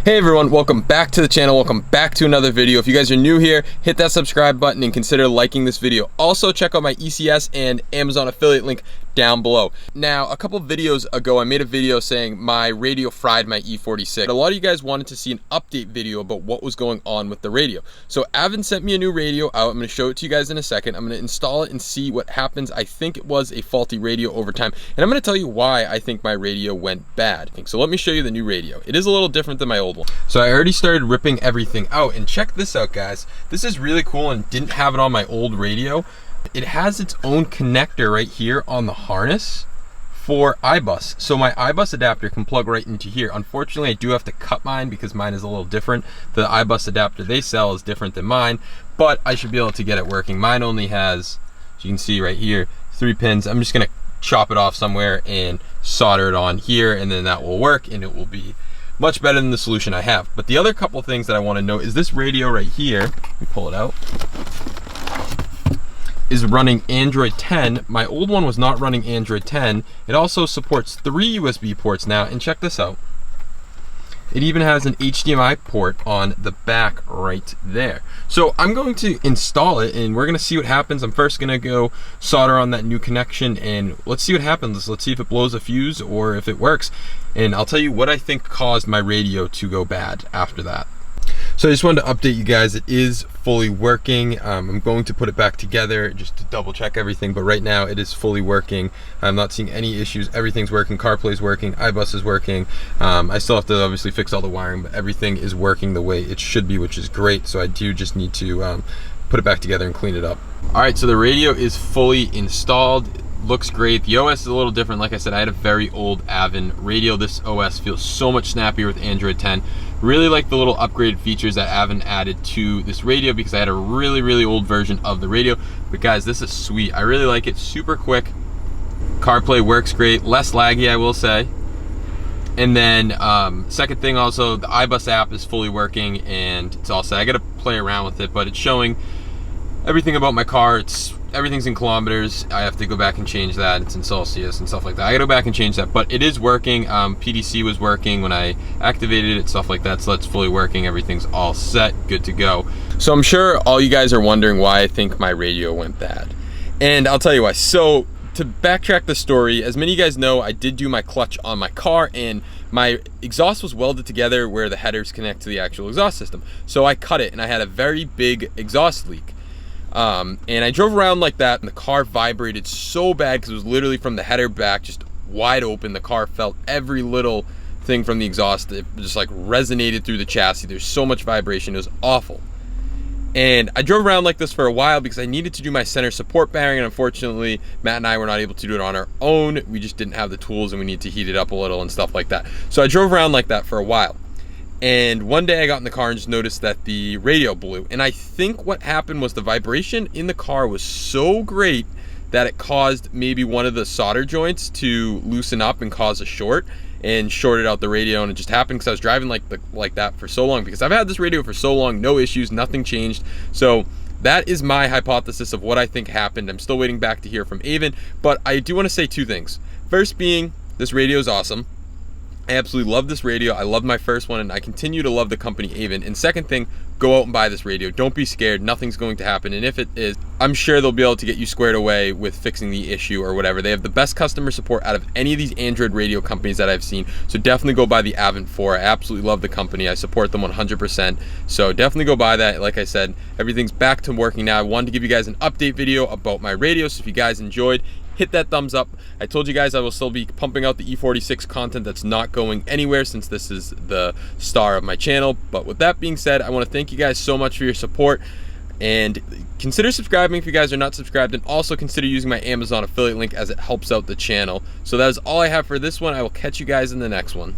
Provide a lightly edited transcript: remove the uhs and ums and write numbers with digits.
Hey everyone, welcome back to the channel. Welcome back to another video. If you guys are new here, hit that subscribe button and consider liking this video. Also check out my ECS and Amazon affiliate link down below. Now, a couple videos ago, I made a video saying my radio fried my e46. A lot of you guys wanted to see an update video about what was going on with the radio. So Avin sent me a new radio out. I'm gonna show it to you guys in a second. I'm gonna install it and see what happens. I think it was a faulty radio over time. And I'm gonna tell you why I think my radio went bad. So let me show you the new radio. It is a little different than my old one. So I already started ripping everything out, and check this out, guys. This is really cool and didn't have it on my old radio. It has its own connector right here on the harness for iBus. So my iBus adapter can plug right into here. Unfortunately, I do have to cut mine because mine is a little different. The iBus adapter they sell is different than mine, but I should be able to get it working. Mine only has, as you can see right here, 3 pins. I'm just gonna chop it off somewhere and solder it on here, and then that will work and it will be much better than the solution I have. But the other couple things that I want to note is this radio right here, let me pull it out, is running Android 10. My old one was not running Android 10. It also supports 3 USB ports now, and check this out. It even has an HDMI port on the back right there. So I'm going to install it and we're gonna see what happens. I'm first gonna go solder on that new connection and let's see what happens. Let's see if it blows a fuse or if it works. And I'll tell you what I think caused my radio to go bad after that. So I just wanted to update you guys. It is fully working. I'm going to put it back together just to double check everything, but right now it is fully working. I'm not seeing any issues. Everything's working. CarPlay's working. iBus is working. I still have to obviously fix all the wiring, but everything is working the way it should be, which is great. So I do just need to put it back together and clean it up. All right, so the radio is fully installed. Looks great. The OS is a little different. Like I said, I had a very old Avin radio. This OS feels so much snappier with Android 10. Really like the little upgraded features that Avin added to this radio because I had a really old version of the radio. But guys, this is sweet. I really like it. Super quick. CarPlay works great. Less laggy, I will say. And then second thing also, the iBus app is fully working and it's all set. I got to play around with it, but it's showing everything about my car. Everything's in kilometers. I have to go back and change that. It's in Celsius and stuff like that. I gotta go back and change that, but it is working. PDC was working when I activated it, stuff like that. So that's fully working. Everything's all set, good to go. So I'm sure all you guys are wondering why I think my radio went bad. And I'll tell you why. So to backtrack the story, as many of you guys know, I did do my clutch on my car and my exhaust was welded together where the headers connect to the actual exhaust system. So I cut it and I had a very big exhaust leak. And I drove around like that and the car vibrated so bad because it was literally from the header back just wide open. The car felt every little thing from the exhaust. It just like resonated through the chassis. There's so much vibration. It was awful. And I drove around like this for a while because I needed to do my center support bearing, and unfortunately Matt and I were not able to do it on our own. We just didn't have the tools and we need to heat it up a little and stuff like that. So I drove around like that for a while. And one day I got in the car and just noticed that the radio blew. And I think what happened was the vibration in the car was so great that it caused maybe one of the solder joints to loosen up and cause a short and shorted out the radio. And it just happened because I was driving like that for so long, because I've had this radio for so long, no issues, nothing changed. So that is my hypothesis of what I think happened. I'm still waiting back to hear from Avin, but I do want to say 2 things. First being, this radio is awesome. I absolutely love this radio. I love my first one and I continue to love the company Avin. And second thing, go out and buy this radio. Don't be scared. Nothing's going to happen. And if it is, I'm sure they'll be able to get you squared away with fixing the issue or whatever. They have the best customer support out of any of these Android radio companies that I've seen. So definitely go buy the Avin 4. I absolutely love the company. I support them 100%. So definitely go buy that. Like I said, everything's back to working now. I wanted to give you guys an update video about my radio. So if you guys enjoyed, hit that thumbs up. I told you guys I will still be pumping out the e46 content. That's not going anywhere since this is the star of my channel. But with that being said, I want to thank you guys so much for your support and consider subscribing if you guys are not subscribed, and also consider using my Amazon affiliate link as it helps out the channel. So that is all I have for this one. I will catch you guys in the next one.